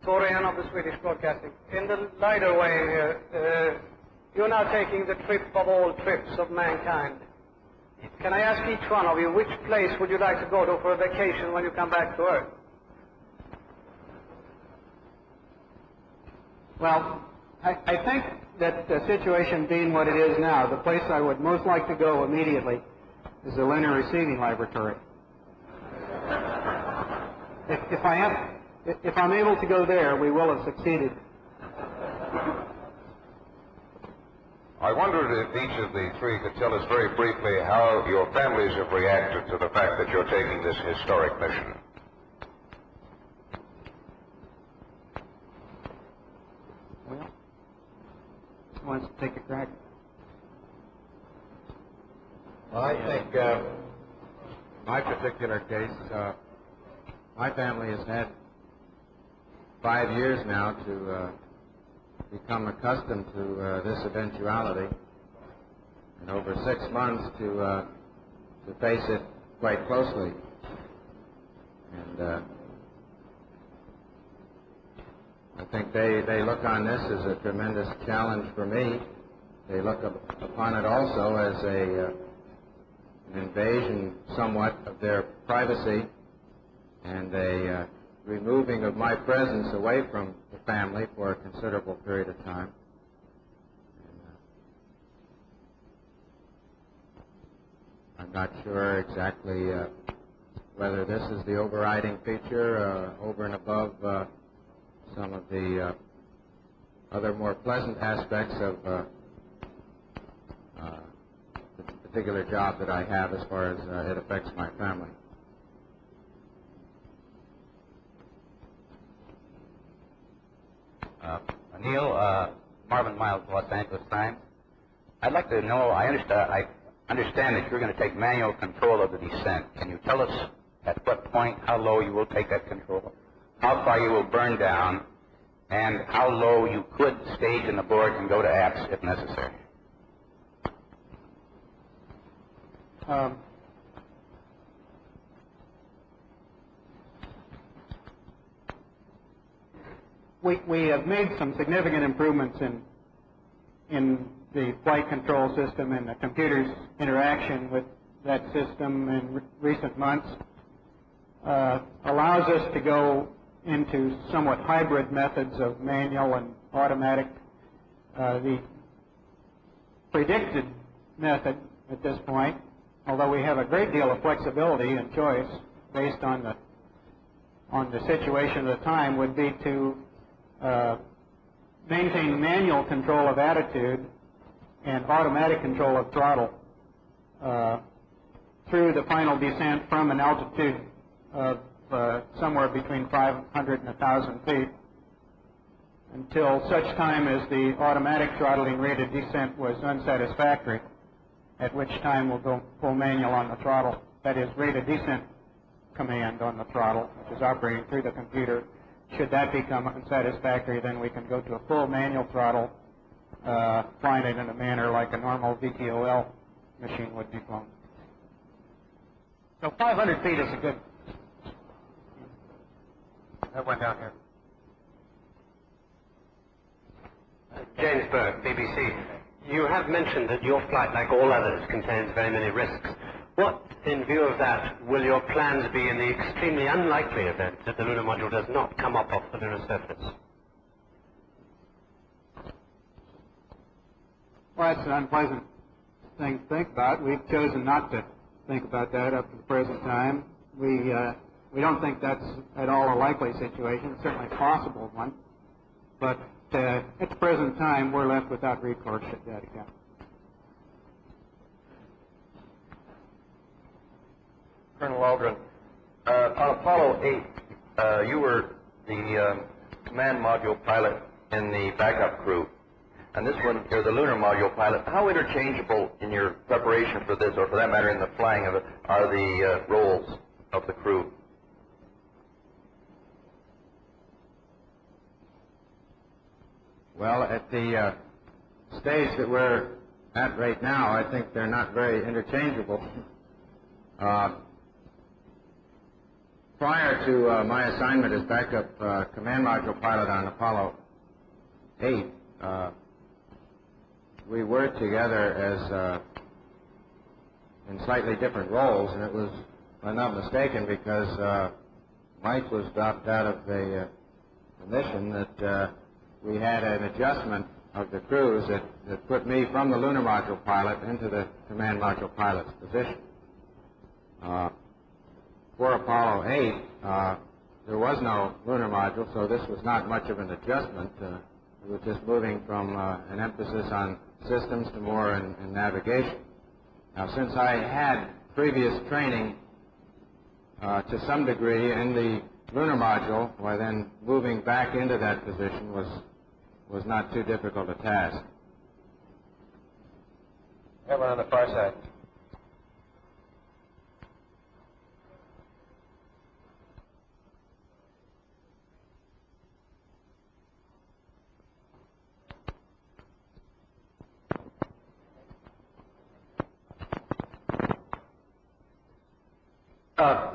Torian of the Swedish Broadcasting. In the lighter way here, you're now taking the trip of all trips of mankind. Can I ask each one of you, which place would you like to go to for a vacation when you come back to Earth? Well, I think that the situation being what it is now, the place I would most like to go immediately is the lunar receiving laboratory. If I'm able to go there, we will have succeeded. I wondered if each of the three could tell us very briefly how your families have reacted to the fact that you're taking this historic mission. Well, who wants to take a crack? Well, I think my particular case, my family has had 5 years now to become accustomed to this eventuality, and over 6 months to face it quite closely. And I think they look on this as a tremendous challenge for me. They look upon it also as an invasion somewhat of their privacy and a removing of my presence away from the family for a considerable period of time. I'm not sure exactly whether this is the overriding feature over and above some of the other more pleasant aspects of the particular job that I have as far as it affects my family. Neil, Marvin Miles, Los Angeles Times. I'd like to know, I understand that you're going to take manual control of the descent. Can you tell us at what point, how low you will take that control, how far you will burn down, and how low you could stage an abort and go to apps if necessary? We have made some significant improvements in the flight control system and the computer's interaction with that system in recent months. Allows us to go into somewhat hybrid methods of manual and automatic. The predicted method at this point, although we have a great deal of flexibility and choice based on the situation at the time, would be to maintain manual control of attitude and automatic control of throttle through the final descent from an altitude of somewhere between 500 and 1,000 feet until such time as the automatic throttling rate of descent was unsatisfactory, at which time we'll go full manual on the throttle. That is, rate of descent command on the throttle, which is operating through the computer. Should that become unsatisfactory, then we can go to a full manual throttle, flying it in a manner like a normal VTOL machine would be flown. So 500 feet is a good... That went down here. James Burke, BBC. You have mentioned that your flight, like all others, contains very many risks. What, in view of that, will your plans be in the extremely unlikely event that the lunar module does not come up off the lunar surface? Well, that's an unpleasant thing to think about. We've chosen not to think about that up to the present time. We don't think that's at all a likely situation. It's certainly a possible one. But at the present time, we're left without recourse should that occur. Colonel Waldron, on Apollo 8, you were the command module pilot in the backup crew. And this one, you're the lunar module pilot. How interchangeable in your preparation for this, or for that matter in the flying of it, are the roles of the crew? Well, at the stage that we're at right now, I think they're not very interchangeable. prior to my assignment as backup command module pilot on Apollo 8, we worked together as in slightly different roles, and it was, if I'm not mistaken, because Mike was dropped out of the mission that we had an adjustment of the crews that put me from the lunar module pilot into the command module pilot's position. For Apollo 8, there was no lunar module, so this was not much of an adjustment. We were just moving from an emphasis on systems to more in navigation. Now, since I had previous training to some degree in the lunar module, why then moving back into that position was not too difficult a task. Have one on the far side.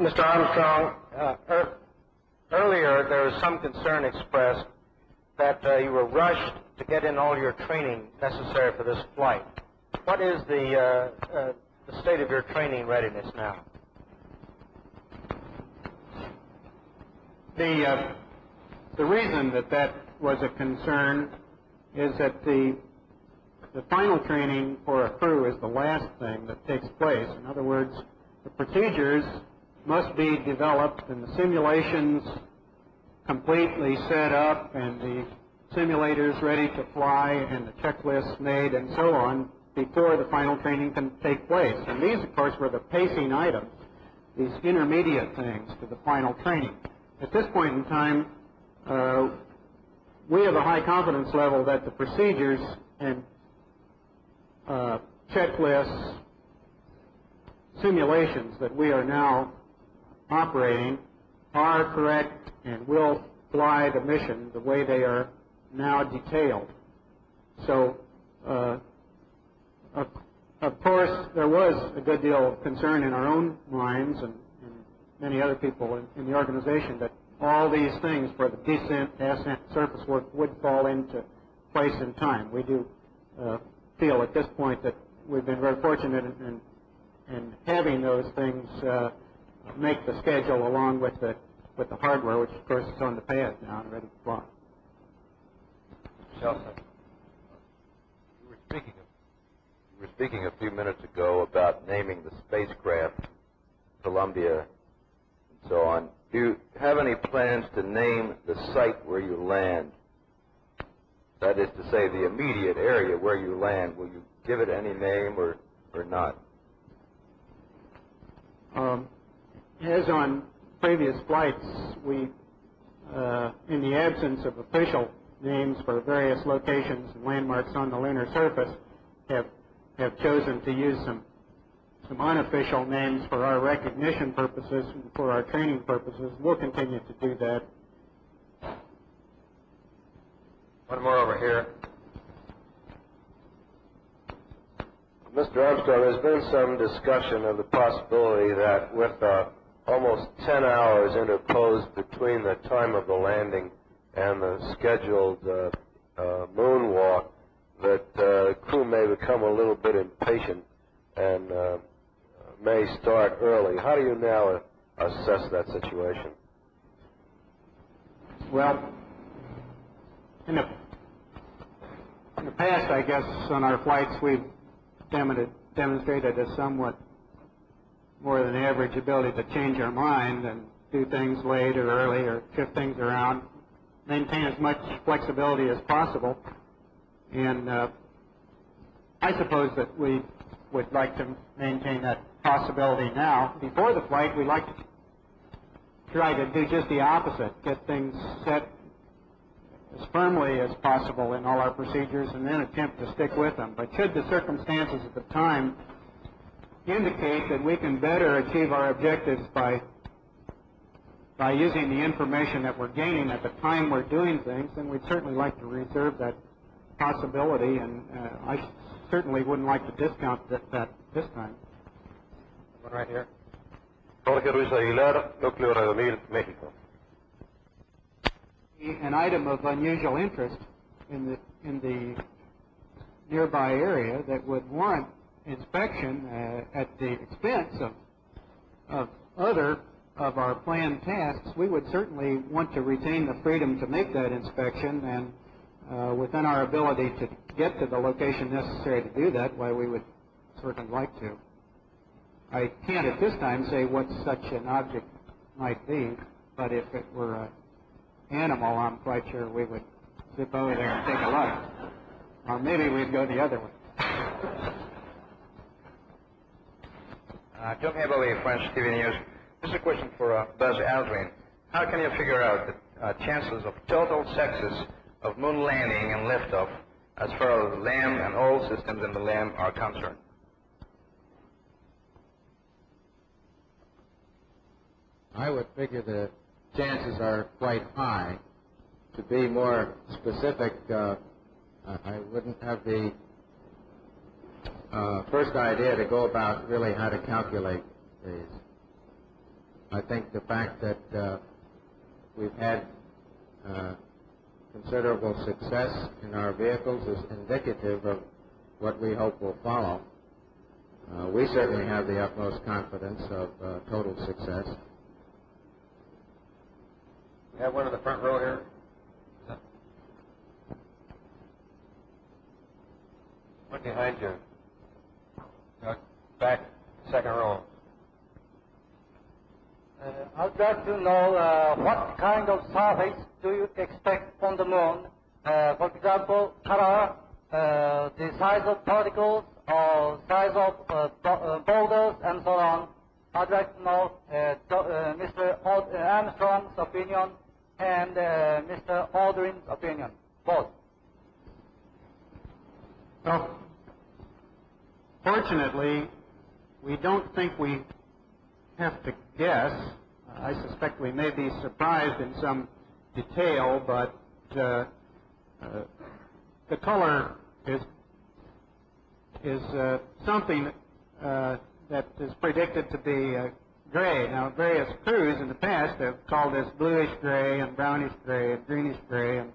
Mr. Armstrong, earlier there was some concern expressed that you were rushed to get in all your training necessary for this flight. What is the state of your training readiness now? The reason that was a concern is that the final training for a crew is the last thing that takes place. In other words, the procedures must be developed and the simulations completely set up and the simulators ready to fly and the checklists made and so on before the final training can take place. And these, of course, were the pacing items, these intermediate things to the final training. At this point in time, we have a high confidence level that the procedures and checklists, simulations that we are now operating are correct and will fly the mission the way they are now detailed. So, of course, there was a good deal of concern in our own minds and many other people in the organization that all these things for the descent, ascent, surface work would fall into place in time. We do feel at this point that we've been very fortunate in having those things make the schedule along with the hardware, which of course is on the pad now and ready to fly. Shelton. You were speaking a few minutes ago about naming the spacecraft Columbia and so on. Do you have any plans to name the site where you land? That is to say, the immediate area where you land. Will you give it any name or not? As on previous flights, we, in the absence of official names for various locations and landmarks on the lunar surface, have chosen to use some unofficial names for our recognition purposes and for our training purposes. We'll continue to do that. One more over here. Mr. Armstrong, there's been some discussion of the possibility that with almost 10 hours interposed between the time of the landing and the scheduled moonwalk, that the crew may become a little bit impatient and may start early. How do you now assess that situation? Well, in the past, I guess, on our flights, we've demonstrated a somewhat more than average ability to change our mind and do things late or early or shift things around, maintain as much flexibility as possible. And I suppose that we would like to maintain that possibility now. Before the flight, we like to try to do just the opposite, get things set as firmly as possible in all our procedures and then attempt to stick with them. But should the circumstances at the time indicate that we can better achieve our objectives by using the information that we're gaining at the time we're doing things, then we'd certainly like to reserve that possibility, and I certainly wouldn't like to discount that this time. One right here. Jorge Ruiz Aguilar, Núcleo Radio 1000, México. An item of unusual interest in the nearby area that would warrant inspection at the expense of other of our planned tasks, we would certainly want to retain the freedom to make that inspection, and within our ability to get to the location necessary to do that, why we would certainly like to. I can't at this time say what such an object might be, but if it were an animal, I'm quite sure we would zip over there and take a look. Or maybe we'd go the other way. John Heavily, French TV News. This is a question for Buzz Aldrin. How can you figure out the chances of total success of moon landing and liftoff as far as LAM and all systems in the LAM are concerned? I would figure the chances are quite high. To be more specific, I wouldn't have the first idea to go about really how to calculate these. I think the fact that we've had considerable success in our vehicles is indicative of what we hope will follow. We certainly have the utmost confidence of total success. We have one in the front row here. One behind you. Back, second row. I'd like to know what kind of surface do you expect on the moon? For example, color, the size of particles, or size of boulders, and so on. I'd like to know Mr. Armstrong's opinion and Mr. Aldrin's opinion, both. Well, fortunately, we don't think we have to guess. I suspect we may be surprised in some detail, but the color is something that is predicted to be gray. Now, various crews in the past have called this bluish gray and brownish gray and greenish gray and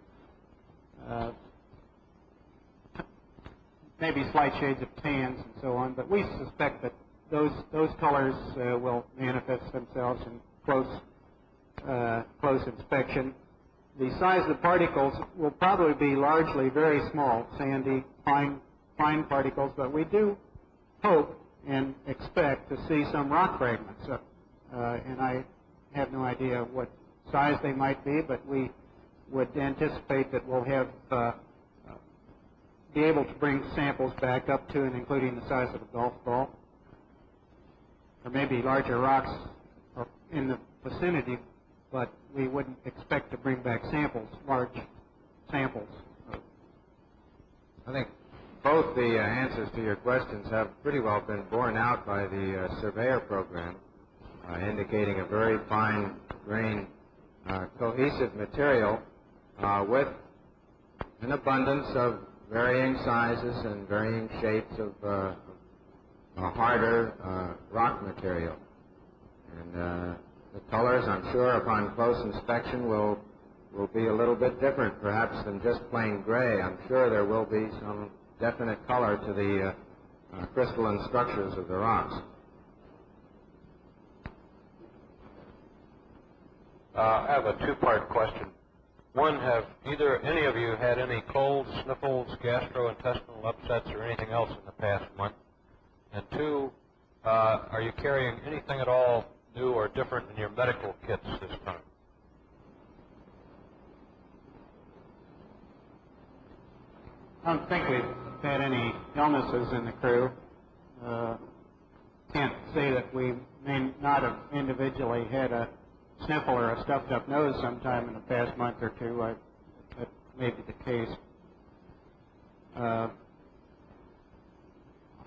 maybe slight shades of tans and so on, but we suspect that those colors will manifest themselves in close inspection. The size of the particles will probably be largely very small, sandy, fine particles, but we do hope and expect to see some rock fragments. And I have no idea what size they might be, but we would anticipate that we'll have be able to bring samples back up to and including the size of a golf ball. There may be larger rocks in the vicinity, but we wouldn't expect to bring back large samples. I think both the answers to your questions have pretty well been borne out by the surveyor program, indicating a very fine-grained, cohesive material with an abundance of varying sizes and varying shapes of harder rock material. And the colors, I'm sure, upon close inspection will be a little bit different, perhaps, than just plain gray. I'm sure there will be some definite color to the crystalline structures of the rocks. I have a two-part question. One, have any of you had any colds, sniffles, gastrointestinal upsets, or anything else in the past month? And two, are you carrying anything at all new or different in your medical kits this time? I don't think we've had any illnesses in the crew. Can't say that we may not have individually had a sniffle or a stuffed up nose sometime in the past month or two. That may be the case.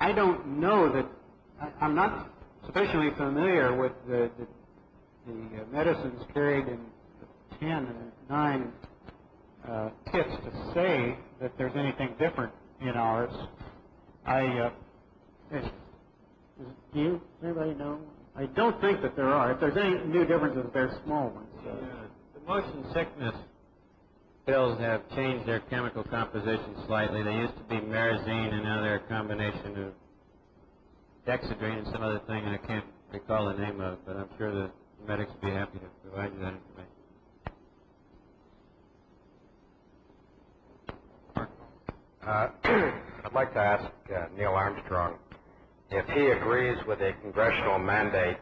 I don't know that I'm not sufficiently familiar with the medicines carried in the 10 and 9 kits to say that there's anything different in ours. Does anybody know? I don't think that there are. If there's any new differences, they're small ones. The motion sickness pills have changed their chemical composition slightly. They used to be merazine, and now they're a combination of dexedrine and some other thing, and I can't recall the name of, but I'm sure the medics would be happy to provide you that information. I'd like to ask Neil Armstrong if he agrees with a congressional mandate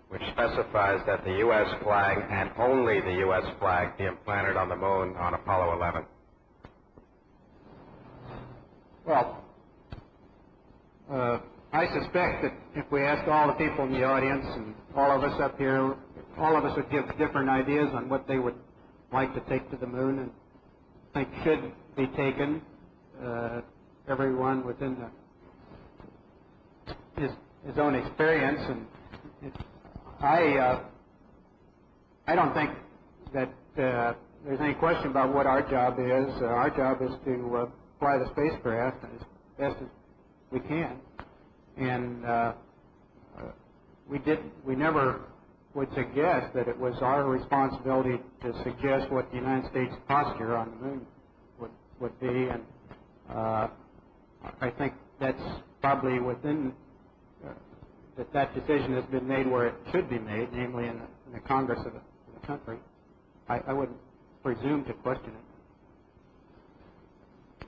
which specifies that the U.S. flag and only the U.S. flag be implanted on the moon on Apollo 11. Well, I suspect that if we ask all the people in the audience and all of us up here, all of us would give different ideas on what they would like to take to the moon and think should be taken. Everyone within his own experience, and I don't think that there's any question about what our job is. Our job is to fly the spacecraft as best as we can, and we never would suggest that it was our responsibility to suggest what the United States posture on the moon would be, and I think that's probably within that decision has been made where it should be made, namely in the Congress of the country. I wouldn't presume to question it.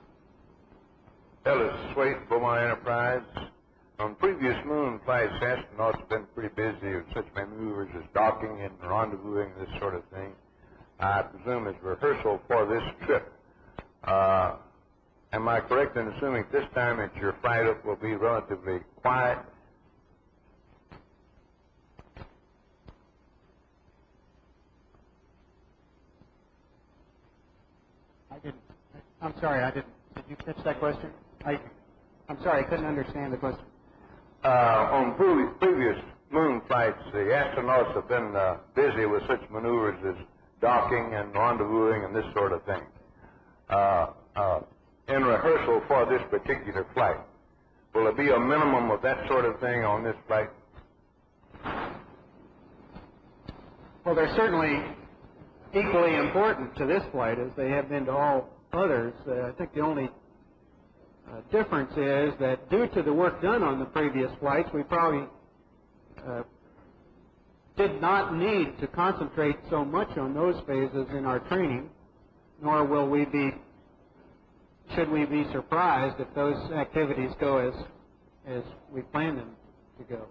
Ellis Swait, Beaumont Enterprise. On previous moon flights, astronauts have been pretty busy with such maneuvers as docking and rendezvousing, this sort of thing. I presume it's rehearsal for this trip. Am I correct in assuming this time that your flight up will be relatively quiet? I'm sorry, Did you catch that question? I'm sorry, I couldn't understand the question. On previous moon flights, the astronauts have been busy with such maneuvers as docking and rendezvousing and this sort of thing. In rehearsal for this particular flight, will there be a minimum of that sort of thing on this flight? Well, they're certainly equally important to this flight as they have been to all others. I think the only difference is that due to the work done on the previous flights, we probably did not need to concentrate so much on those phases in our training, nor will we be, should we be surprised if those activities go as we plan them to go.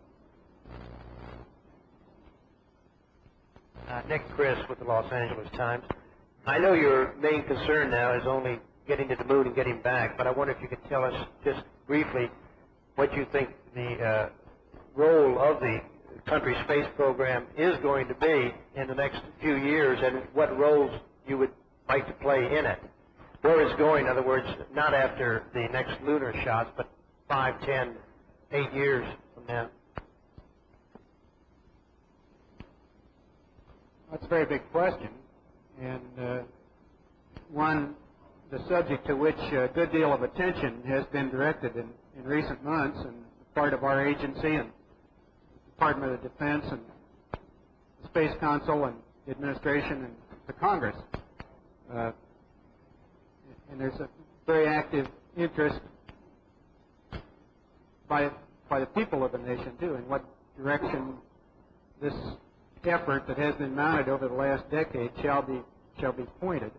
Nick Chris with the Los Angeles Times. I know your main concern now is only getting to the moon and getting back, but I wonder if you could tell us just briefly what you think the role of the country's space program is going to be in the next few years and what roles you would like to play in it. Where it's going, in other words, not after the next lunar shots, but 5, 10, 8 years from now. That's a very big question, and the subject to which a good deal of attention has been directed in recent months, and part of our agency and Department of Defense and the Space Council and the administration and the Congress. And there's a very active interest by the people of the nation, too, in what direction this effort that has been mounted over the last decade shall be pointed.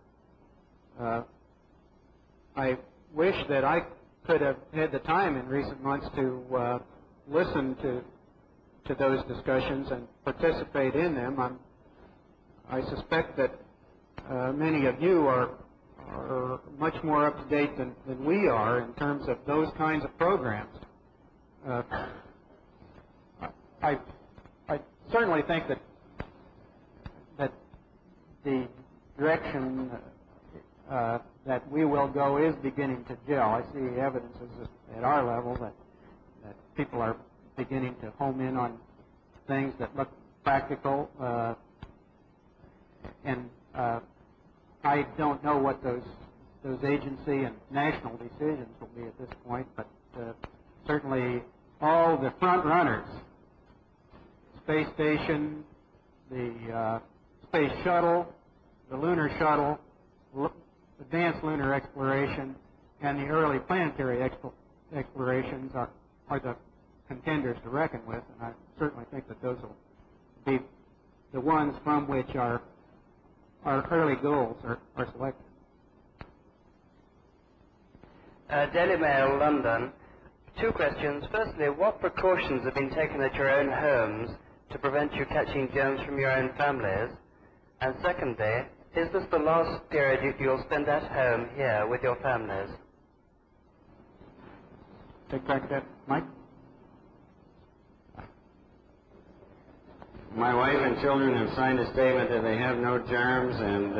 I wish that I could have had the time in recent months to listen to those discussions and participate in them. I suspect that many of you are much more up to date than we are in terms of those kinds of programs. I certainly think that the direction that we will go is beginning to gel. I see evidences at our level that people are beginning to home in on things that look practical, and I don't know what those agency and national decisions will be at this point, but certainly all the front runners, space station, the space shuttle, the lunar shuttle, advanced lunar exploration, and the early planetary explorations are the contenders to reckon with, and I certainly think that those will be the ones from which our early goals are selected. Daily Mail, London. 2 questions. Firstly, what precautions have been taken at your own homes to prevent you catching germs from your own families? And secondly, is this the last period you'll spend at home here with your families? Take back that, Mike. My wife and children have signed a statement that they have no germs, and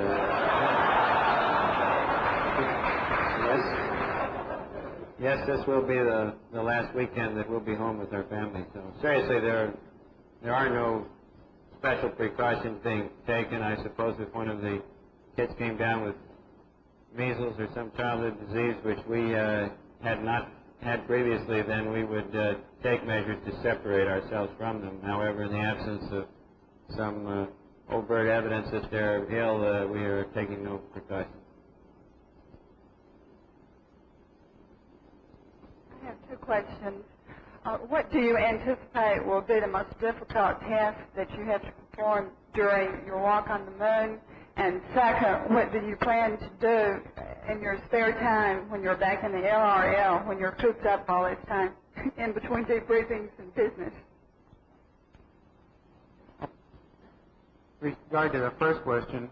yes, this will be the last weekend that we'll be home with our family. So seriously, there are no special precautions being taken. I suppose if one of the kids came down with measles or some childhood disease which we had not had previously, then we would take measures to separate ourselves from them. However, in the absence of some overt evidence that they're ill, we are taking no precautions. I have 2 questions. What do you anticipate will be the most difficult task that you have to perform during your walk on the moon? And second, what do you plan to do in your spare time when you're back in the LRL, when you're cooped up all this time, in between debriefings and business? With regard to the first question,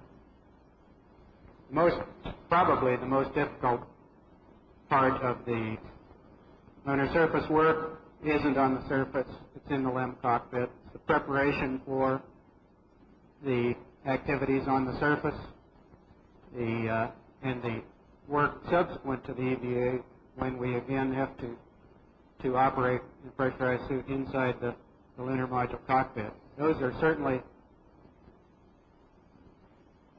probably the most difficult part of the lunar surface work isn't on the surface, it's in the LEM cockpit. It's the preparation for the activities on the surface, and the work subsequent to the EVA when we again have to operate in a pressurized suit inside the lunar module cockpit. Those are certainly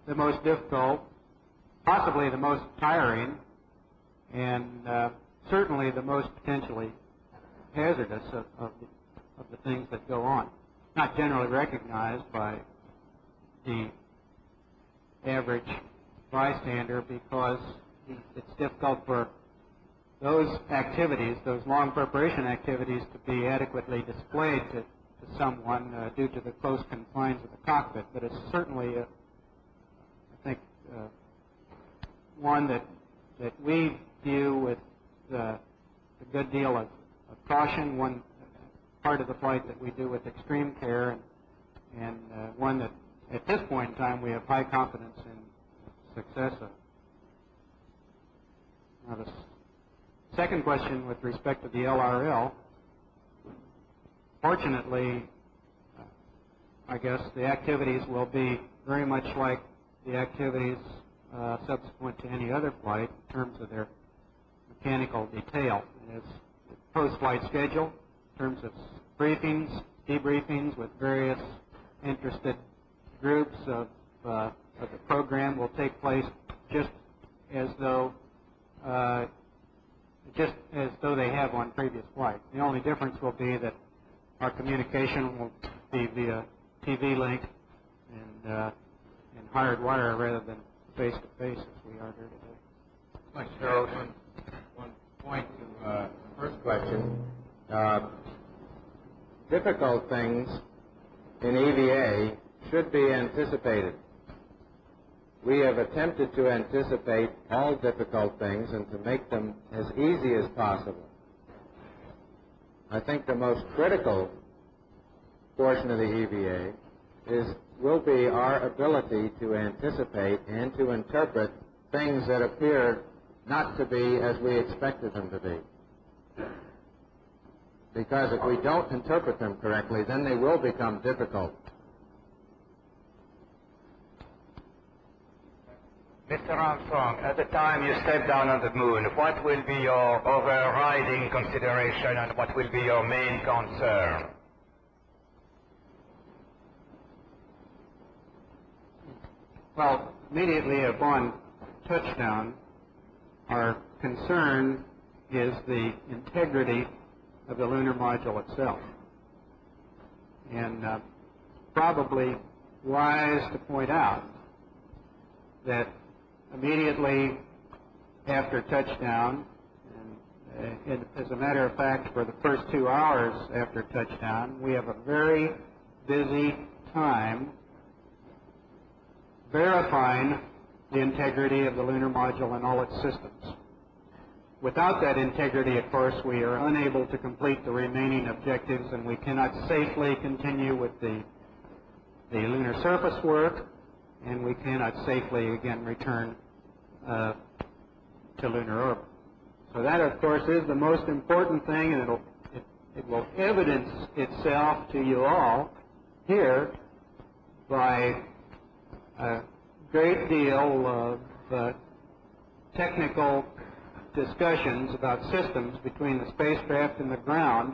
the most difficult, possibly the most tiring, and certainly the most potentially hazardous of the things that go on. Not generally recognized by the average bystander because it's difficult for those activities, those long preparation activities, to be adequately displayed to someone due to the close confines of the cockpit. But it's certainly, I think, one that we view with a good deal of caution, one part of the flight that we do with extreme care, and one that at this point in time we have high confidence in success of. Now, the second question with respect to the LRL, fortunately, I guess the activities will be very much like the activities subsequent to any other flight in terms of their mechanical detail. And it's post-flight schedule in terms of briefings, debriefings with various interested groups of the program will take place just as though they have on previous flights. The only difference will be that our communication will be via TV link and hired wire rather than face-to-face as we are here today. I'd like to add one point to the first question. Difficult things in EVA should be anticipated. We have attempted to anticipate all difficult things and to make them as easy as possible. I think the most critical portion of the EVA will be our ability to anticipate and to interpret things that appear not to be as we expected them to be. Because if we don't interpret them correctly, then they will become difficult. Mr. Armstrong, at the time you step down on the moon, what will be your overriding consideration and what will be your main concern? Well, immediately upon touchdown, our concern is the integrity of the lunar module itself. And probably wise to point out that immediately after touchdown, and as a matter of fact, for the first 2 hours after touchdown, we have a very busy time verifying the integrity of the lunar module and all its systems. Without that integrity, of course, we are unable to complete the remaining objectives, and we cannot safely continue with the lunar surface work, and we cannot safely again return to lunar orbit. So that, of course, is the most important thing, and it will evidence itself to you all here by a great deal of technical discussions about systems between the spacecraft and the ground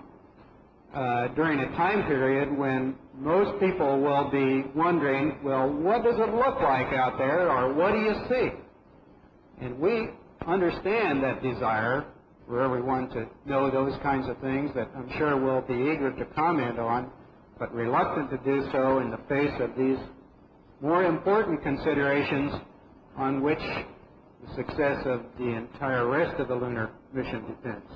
during a time period when most people will be wondering, well, what does it look like out there, or what do you see? And we understand that desire for everyone to know those kinds of things that I'm sure we'll be eager to comment on, but reluctant to do so in the face of these more important considerations on which the success of the entire rest of the lunar mission depends.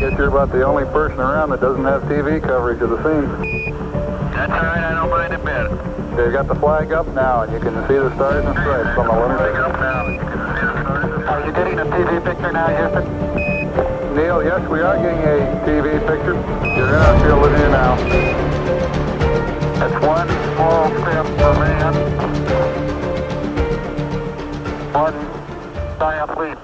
guess you're about the only person around that doesn't have TV coverage of the scene. That's all right, I don't mind a bit. They've got the flag up now, and you can see the stars and stripes on the lunar Flag surface. up now, you can see the stars and Are you getting a TV picture now, Houston? Neil, yes, we are getting a TV picture. You're in our field of view now. That's one small step for man, one giant leap